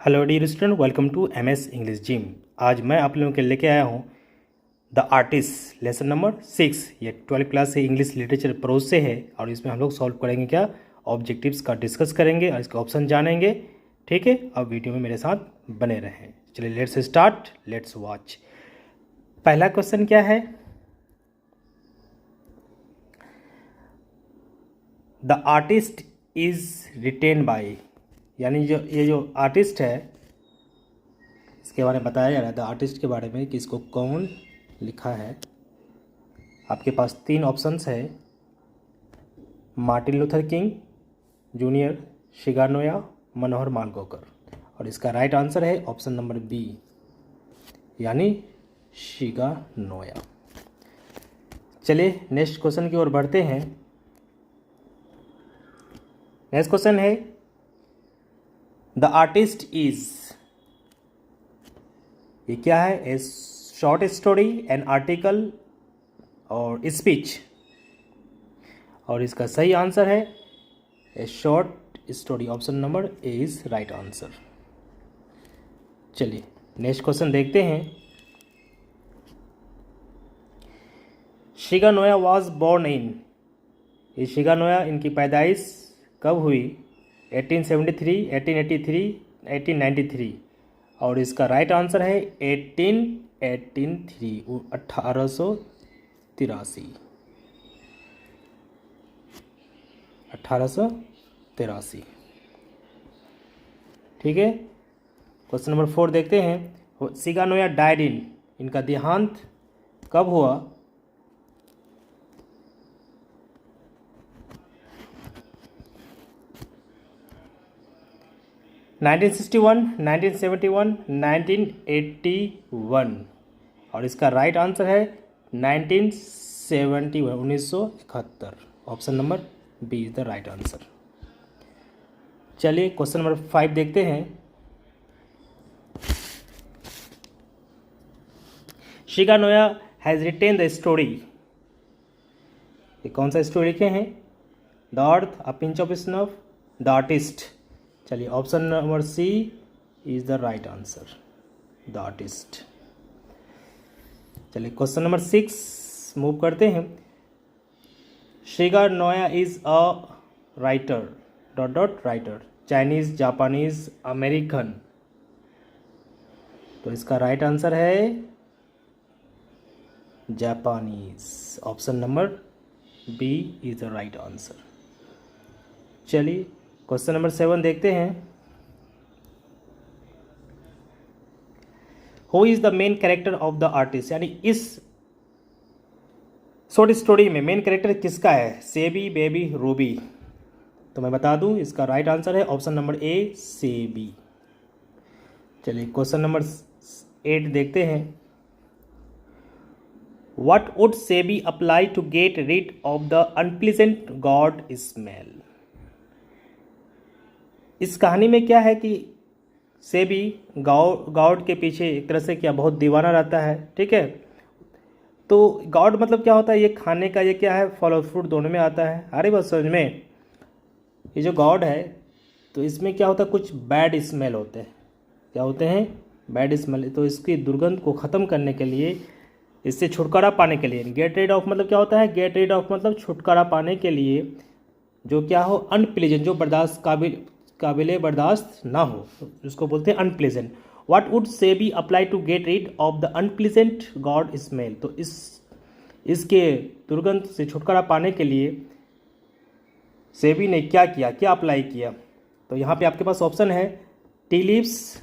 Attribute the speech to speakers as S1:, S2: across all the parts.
S1: Hello dear student, welcome to MS English gym. आज मैं आप लोगों के लेके आया हूँ द आर्टिस्ट लेसन नंबर 6। ये 12th क्लास से इंग्लिश लिटरेचर प्रोज से है और इसमें हम लोग सॉल्व करेंगे क्या ऑब्जेक्टिव्स का डिस्कस करेंगे और इसका ऑप्शन जानेंगे। ठीक है, अब वीडियो में मेरे साथ बने रहें। चलिए लेट्स स्टार्ट, लेट्स वॉच। पहला क्वेश्चन क्या है? The artist is written by, यानी ये जो आर्टिस्ट है इसके बारे में बताया जा रहा है। द आर्टिस्ट के बारे में कि इसको कौन लिखा है। आपके पास 3 ऑप्शंस है, मार्टिन लूथर किंग जूनियर, शिगानोया, मनोहर मालगोकर। और इसका राइट आंसर है ऑप्शन नंबर बी, यानी शिगानोया। चलिए नेक्स्ट क्वेश्चन की ओर बढ़ते हैं। नेक्स्ट क्वेश्चन है द आर्टिस्ट इज, ये क्या है? ए शॉर्ट स्टोरी, एन आर्टिकल और स्पीच। और इसका सही आंसर है ए short story. Option number A is right answer. चलिए नेक्स्ट क्वेश्चन देखते हैं। शिगानोया वॉज बोर्न इन, ये शिगानोया इनकी पैदाइश कब हुई? 1873, 1883, 1893। और इसका राइट आंसर है 1883, 1883। ठीक है, क्वेश्चन नंबर 4 देखते हैं। शिगानोया डाइड इन, इनका देहांत कब हुआ? 1961, 1971, 1981। और इसका राइट आंसर है 1971, 1971। Option number B is the right answer. चलिए क्वेश्चन नंबर 5 देखते हैं। Shiga Naoya has written the story, ये कौन सा स्टोरी लिखे हैं? The earth, a pinch of snuff, the artist. चलिए option number C is the right answer, the artist. चलिए क्वेश्चन नंबर 6 मूव करते हैं। Shiga Naoya is a writer dot dot writer, Chinese, Japanese, American. तो इसका right answer है Japanese. Option number B is the right answer. चलिए question number 7 देखते हैं। Who is the main character of the artist, यानी इस शॉर्ट स्टोरी में main character किसका है? Seibei, baby, Ruby. तो मैं बता दूं इसका राइट आंसर है ऑप्शन नंबर ए, सेबी। चलिए क्वेश्चन नंबर 8 देखते हैं। What would Seibei apply to get rid of the unpleasant gourd smell? इस कहानी में क्या है कि सेबी गॉड के पीछे एक तरह से क्या बहुत दीवाना रहता है। ठीक है, तो गॉड मतलब क्या होता है? ये खाने का, ये क्या है? फल और फ्रूट दोनों में आता है। अरे बस समझ में, ये जो गॉड है तो इसमें क्या होता है? कुछ बैड स्मेल होते हैं। क्या होते हैं? Bad smell. तो इसकी दुर्गंध को ख़त्म करने के लिए, इससे छुटकारा पाने के लिए, गेट रेड ऑफ मतलब क्या होता है? गेट रेड ऑफ मतलब छुटकारा पाने के लिए जो क्या हो, अनप्लीजेंट, जो बर्दाश्त काबिले बर्दाश्त ना हो, उसको बोलते हैं unpleasant. What would Seibei apply to get rid of the unpleasant gourd smell? तो इसके दुर्गंध से छुटकारा पाने के लिए सेबी ने क्या किया, क्या अप्लाई किया? तो यहाँ पे आपके पास ऑप्शन है tea leaves,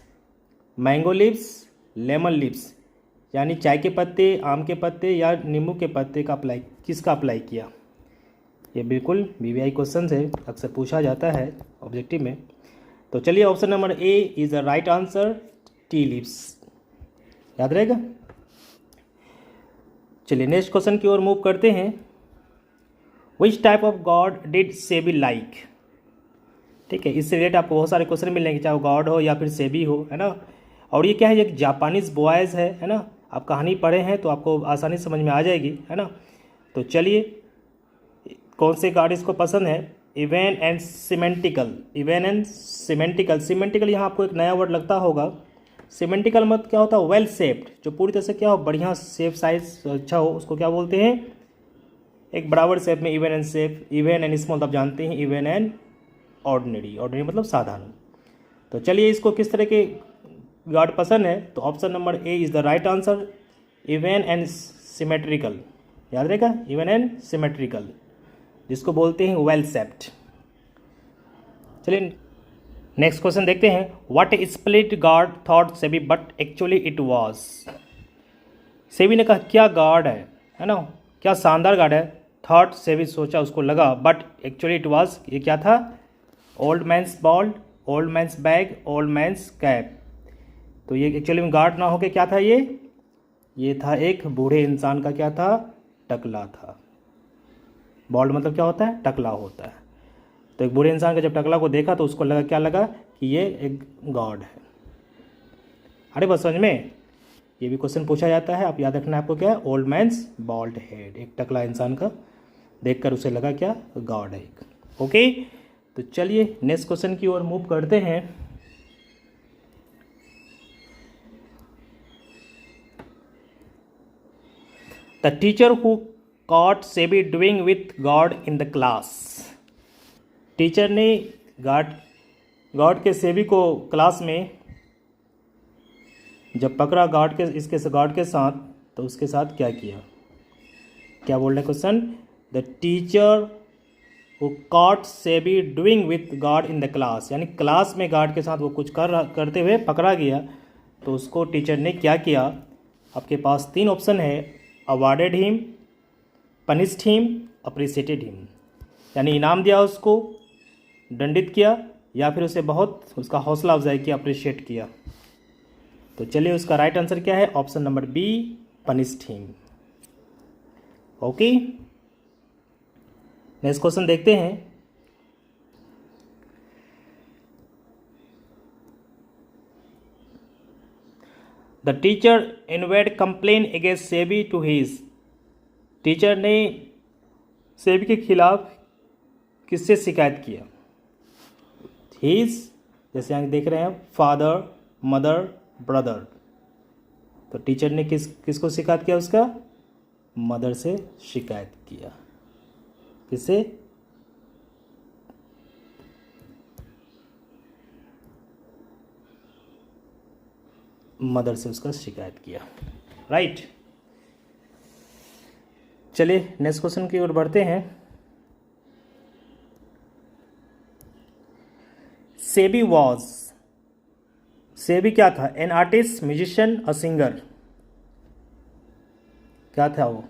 S1: mango leaves, lemon leaves, यानी चाय के पत्ते, आम के पत्ते या नींबू के पत्ते का अप्लाई, किसका अप्लाई किया? ये बिल्कुल बीबीआई क्वेश्चन है, अक्सर पूछा जाता है ऑब्जेक्टिव में। तो चलिए option number A is the right answer, tea leaves. याद रहेगा। चलिए नेक्स्ट क्वेश्चन की ओर मूव करते हैं। Which type of God did SEBI like? ठीक है, इससे रिलेटेड आपको बहुत सारे क्वेश्चन मिलेंगे, चाहे वो गॉड हो या फिर सेबी हो, है ना। और ये क्या है? एक जापानीज बॉयज़ है ना। आप कहानी पढ़े हैं तो आपको आसानी समझ में आ जाएगी, है ना। तो चलिए कौन से गॉड इसको पसंद है? इवेन एंड सिमेंटिकल, इवेन एंड सिमेंटिकल, सिमेंटिकल यहाँ आपको एक नया वर्ड लगता होगा। सिमेंटिकल मतलब क्या होता है, वेल शेप्ड, जो पूरी तरह से क्या हो, बढ़िया शेप साइज अच्छा हो, उसको क्या बोलते हैं, एक बराबर शेप में, even and shape, even and small आप जानते हैं, इवन एंड ऑर्डिनरी, ऑर्डिनरी मतलब साधारण। तो चलिए इसको किस तरह के गार्ड पसंद है, तो option number A is the right answer, even and symmetrical, याद रहेगा, इवन एंड सिमेट्रिकल, जिसको बोलते हैं वेल शेप्ड। चलिए नेक्स्ट क्वेश्चन देखते हैं, what split guard thought SEBI but actually it was. SEBI ने कहा क्या गार्ड है ना, क्या शानदार गार्ड है, थॉट सेबी सोचा, उसको लगा, बट एक्चुअली इट वाज, ये क्या था, old man's bald, old man's bag, old man's cap. तो ये एक्चुअली में गार्ड ना होके क्या था, ये था एक बूढ़े इंसान का क्या था, टकला था। बॉल्ड मतलब क्या होता है, टकला होता है। तो एक बूढ़े इंसान का जब टकला को देखा तो उसको लगा, क्या लगा, कि ये एक गॉड है। अरे बस समझ में, ये भी क्वेश्चन पूछा जाता है, आप याद रखना है आपको, क्या है, ओल्ड मैंस बॉल्ड हेड, एक टकला इंसान का देखकर उसे लगा क्या, गॉड है एक। ओके, तो चलिए नेक्स्ट क्वेश्चन की ओर मूव करते हैं। The teacher who caught Seibei doing with gourd in the class. Teacher ने गॉड के सेबी को क्लास में जब पकड़ा गॉड के साथ, तो उसके साथ क्या किया, क्या बोल रहे question, the teacher who caught Seibei doing with gourd in the class, यानी क्लास में गॉड के साथ वो कुछ करते हुए पकड़ा गया, तो उसको टीचर ने क्या किया। आपके पास 3 ऑप्शन है, awarded him, punished him, appreciated him, यानी इनाम दिया उसको, दंडित किया, या फिर उसे बहुत उसका हौसला अफजाई किया, अप्रिशिएट किया। तो चलिए उसका राइट आंसर क्या है, option number B, punished him. Okay, next question देखते हैं। The teacher invade complain against Seibei to his. टीचर ने सेबी के खिलाफ किससे शिकायत किया, हिज, जैसे यहाँ देख रहे हैं, फादर, मदर, ब्रदर। तो टीचर ने किसको शिकायत किया, उसका मदर से शिकायत किया, किससे, मदर से उसका शिकायत किया, राइट। चलिए नेक्स्ट क्वेश्चन की ओर बढ़ते हैं। सेबी वॉज, सेबी क्या था, an artist, musician, a singer, क्या था वो।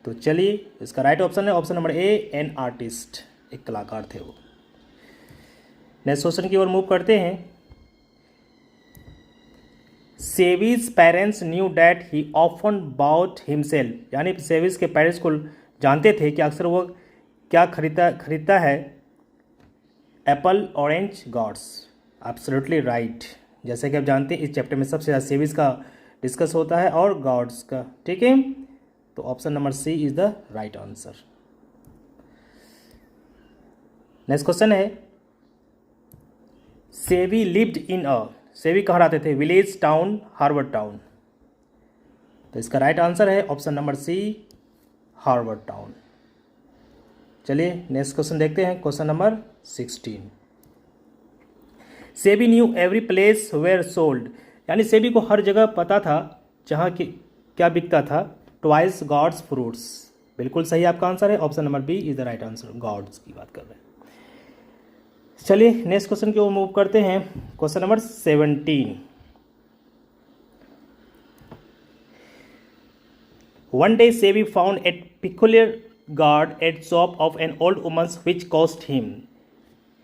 S1: तो चलिए इसका राइट ऑप्शन है option number A, an artist, एक कलाकार थे वो। नेक्स्ट क्वेश्चन की ओर मूव करते हैं। Seby's parents knew that he often bought himself, यानी सेबीज के पेरेंट्स को जानते थे कि अक्सर वो क्या खरीदता है, apple, orange, goods. Absolutely right, जैसे कि आप जानते हैं इस चैप्टर में सबसे ज़्यादा सेबीज का डिस्कस होता है और गॉड्स का, ठीक है। तो option number C is the right answer. Next question है, Seibei lived in a, Seibei कहाँ रहते थे, विलेज, टाउन, हार्वर्ड टाउन। तो इसका राइट आंसर है option number C, Harvard town. चलिए नेक्स्ट क्वेश्चन देखते हैं, question number 16। Seibei knew every place where sold, यानी सेबी को हर जगह पता था जहाँ की क्या बिकता था, ट्वाइस गॉड्स फ्रूट्स। बिल्कुल सही आपका आंसर है, option number B is the right answer, gourds की बात कर रहे हैं। चलिए नेक्स्ट क्वेश्चन की ओर मूव करते हैं, question number 17। One day Seibei found at peculiar gourd at shop of an old woman's which cost him,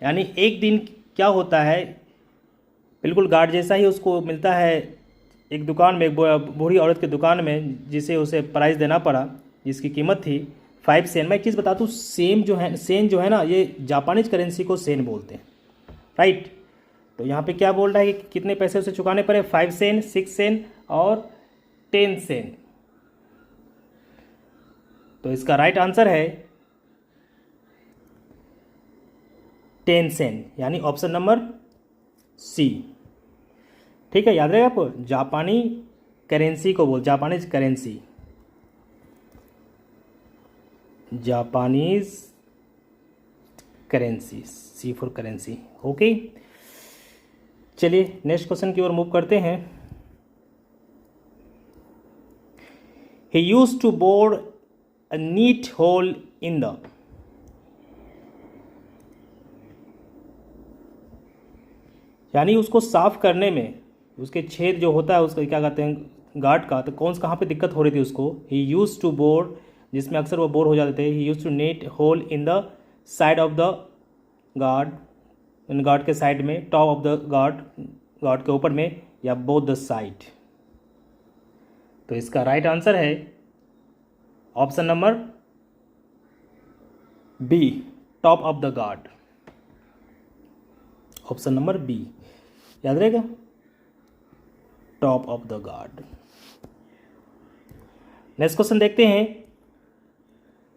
S1: यानी एक दिन क्या होता है, बिल्कुल गार्ड जैसा ही उसको मिलता है एक दुकान में, एक बूढ़ी औरत की दुकान में, जिसे उसे प्राइस देना पड़ा, जिसकी कीमत थी 5 सेन। मैं एक चीज़ बता दूँ, सेन जो है ना, ये जापानीज करेंसी को सेन बोलते हैं, राइट। तो यहाँ पे क्या बोल रहा है कि कितने पैसे उसे चुकाने पड़े, 5 सेन, 6 सेन और 10 सेन। तो इसका राइट आंसर है टेंसेंट, यानी ऑप्शन नंबर सी। ठीक है, याद रहेगा आपको, जापानी करेंसी को बोल, Japanese currency, Japanese currency, C for currency. Okay, चलिए नेक्स्ट क्वेश्चन की ओर मूव करते हैं। He used to bore a neat hole in the, यानी उसको साफ करने में उसके छेद जो होता है उसका क्या कहते हैं गार्ड का, तो कौन सा कहाँ पे दिक्कत हो रही थी उसको। ही यूज टू बोर, जिसमें अक्सर वो बोर हो जाते थे। He use to knit hole in the side of the gourd, in gourd के साइड में, top of the gourd, gourd के ऊपर में, या बोथ द साइड। तो इसका राइट आंसर है option number B, top of the gourd, option number B, याद रहेगा, top of the gourd. Next question देखते हैं।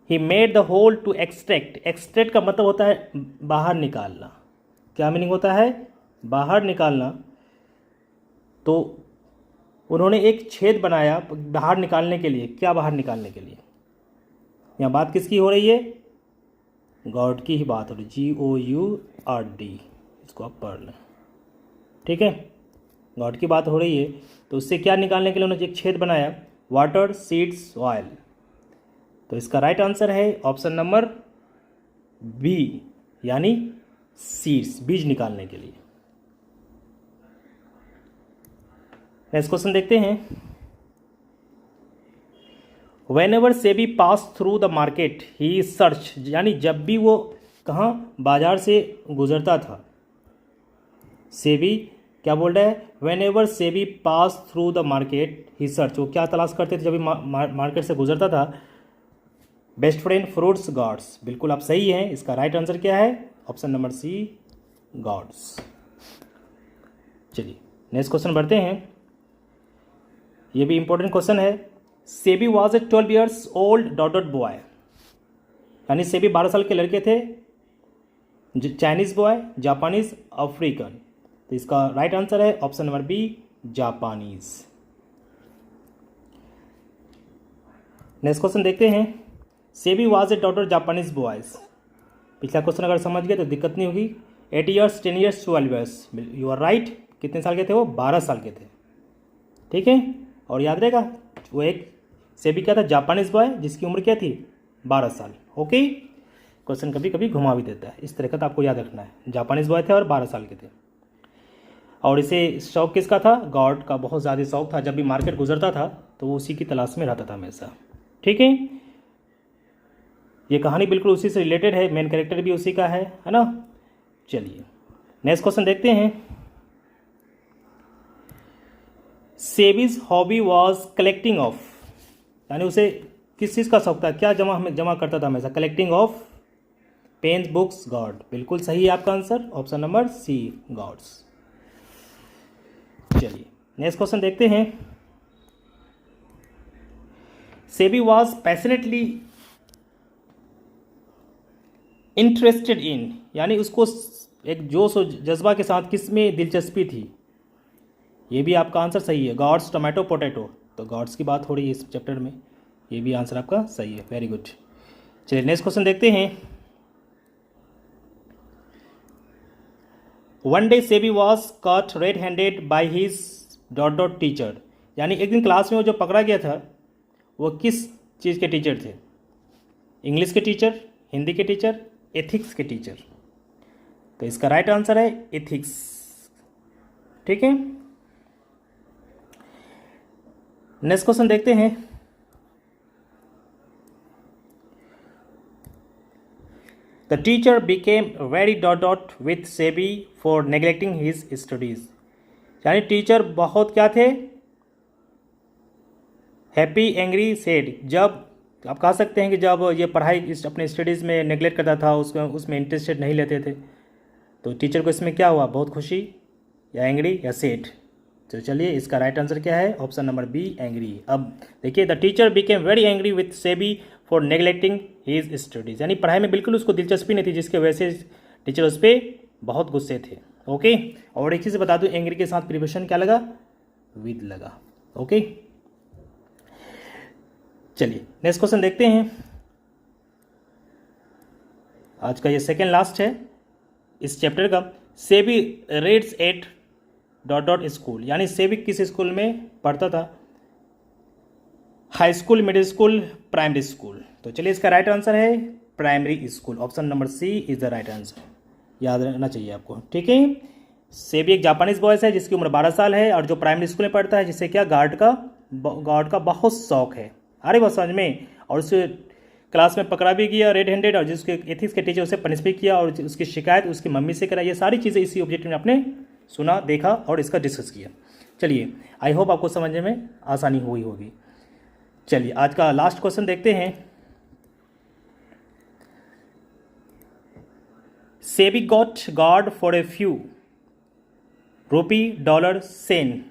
S1: He made the hole to extract, extract का मतलब होता है बाहर निकालना। क्या मीनिंग होता है, बाहर निकालना। तो उन्होंने एक छेद बनाया बाहर निकालने के लिए। क्या बाहर निकालने के लिए, यहाँ बात किसकी हो रही है, गॉड की ही बात हो रही, GOURD, इसको आप पढ़ लें। ठीक है, गॉड की बात हो रही है। तो उससे क्या निकालने के लिए उन्होंने एक छेद बनाया, वाटर, सीड्स, ऑयल। तो इसका राइट आंसर है ऑप्शन नंबर बी, यानी सीड्स, बीज निकालने के लिए। नेक्स्ट क्वेश्चन देखते हैं। When ever SEBI pass through the market he search, यानी जब भी वो कहाँ बाजार से गुजरता था, सेबी क्या बोल रहा है, when ever SEBI pass through the market he search, वो क्या तलाश करते थे जब भी मार्केट से गुजरता था, बेस्ट फ्रेंड, फ्रूट्स, गॉड्स। बिल्कुल आप सही हैं, इसका राइट आंसर क्या है, ऑप्शन नंबर सी, गॉड्स। चलिए नेक्स्ट क्वेश्चन बढ़ते हैं, ये भी इंपॉर्टेंट क्वेश्चन है। SEBI was a 12 years old dot boy, यानी सेबी 12 साल के लड़के थे, चाइनीज बॉय, जापानीज, अफ्रीकन। तो इसका राइट आंसर है option number B, Japanese. Next question देखते हैं। Seibei was a daughter Japanese boys, पिछला क्वेश्चन अगर समझ गए तो दिक्कत नहीं होगी। 8 years, 10 years, 12 years, you are right. कितने साल के थे वो, 12 साल के थे। ठीक है, और याद रहेगा वो एक सेबी क्या था, जापानीज बॉय, जिसकी उम्र क्या थी, 12 साल। ओके, क्वेश्चन कभी कभी घुमा भी देता है, इस तरह का तो आपको याद रखना है। जापानीज बॉय थे और 12 साल के थे। और इसे शौक किसका था, गॉड का बहुत ज़्यादा शौक था। जब भी मार्केट गुजरता था तो वो उसी की तलाश में रहता था हमेशा। ठीक है, ये कहानी बिल्कुल उसी से रिलेटेड है, मेन कैरेक्टर भी उसी का है ना। चलिए नेक्स्ट क्वेश्चन देखते हैं। SEBI's hobby was collecting of, यानी उसे किस चीज़ का शौक था, क्या जमा करता था हमेशा, collecting of pens, books, gourd. बिल्कुल सही है आपका answer, option number C, gourds. चलिए नेक्स्ट क्वेश्चन देखते हैं। Seibei was passionately interested in, यानी उसको एक जोश और जज्बा के साथ किस में दिलचस्पी थी। ये भी आपका आंसर सही है, गॉड्स, टोमेटो, पोटैटो। तो गॉड्स की बात हो रही है इस चैप्टर में, ये भी आंसर आपका सही है, वेरी गुड। चलिए नेक्स्ट क्वेश्चन देखते हैं। One day SEBI was caught red handed by his dot teacher, यानी एक दिन क्लास में वो जो पकड़ा गया था वो किस चीज़ के टीचर थे, इंग्लिश के टीचर, हिंदी के टीचर, एथिक्स के टीचर। तो इसका राइट आंसर है एथिक्स। ठीक है, नेक्स्ट क्वेश्चन देखते हैं। The teacher became very dot with Seibei for neglecting his studies, यानी टीचर बहुत क्या थे, हैप्पी, एंग्री, सैड। जब आप कह सकते हैं कि जब ये पढ़ाई अपने स्टडीज़ में नेग्लेक्ट करता था, उसमें इंटरेस्टेड नहीं लेते थे, तो टीचर को इसमें क्या हुआ, बहुत खुशी, या एंग्री, या सैड। तो चलिए इसका राइट आंसर क्या है, ऑप्शन नंबर बी, एंग्री। अब देखिए, the teacher became very angry with Seibei for neglecting his studies, यानी पढ़ाई में बिल्कुल उसको दिलचस्पी नहीं थी, जिसके वजह से टीचर उस पर बहुत गुस्से थे। ओके, और एक चीज़ बता दूं, एंग्री के साथ प्रीपोजिशन क्या लगा, विद लगा। ओके, चलिए नेक्स्ट क्वेश्चन देखते हैं। आज का ये सेकेंड लास्ट है इस चैप्टर का। Seibei reads at dot dot school, यानी सेबी किस स्कूल में पढ़ता था, high school, middle school, primary school. तो चलिए इसका राइट आंसर है primary school. Option number C is the right answer, याद रहना चाहिए आपको। ठीक है, सेबी एक जापानीज बॉयज है जिसकी उम्र 12 साल है और जो प्राइमरी स्कूल में पढ़ता है, जिसे क्या गार्ड का बहुत शौक है। अरे बस समझ में, और उसे क्लास में पकड़ा भी गया रेड हैंडेड, और जिसके एथिक्स के टीचर उसे पनिश भी किया और उसकी शिकायत उसकी मम्मी से कराई। ये सारी चीज़ें इसी ऑब्जेक्टिव में आपने सुना, देखा और इसका डिस्कस किया। चलिए, आई होप आपको समझने में आसानी हुई होगी। चलिए आज का लास्ट क्वेश्चन देखते हैं। SEBI got guard for a few rupee, dollar, Sen.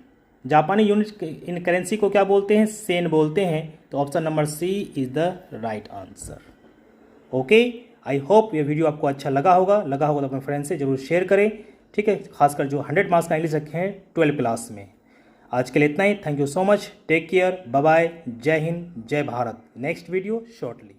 S1: जापानी यूनिट इन करेंसी को क्या बोलते हैं, सेन बोलते हैं। तो option number C is the right answer. Okay, I hope ये वीडियो आपको अच्छा लगा होगा तो अपने फ्रेंड से जरूर शेयर करें। ठीक है, खासकर जो 100 मार्क्स का इंग्लिश रखे हैं 12 क्लास में। आज के लिए इतना ही। Thank you so much, take care, bye bye, जय हिंद, जय भारत। Next video shortly.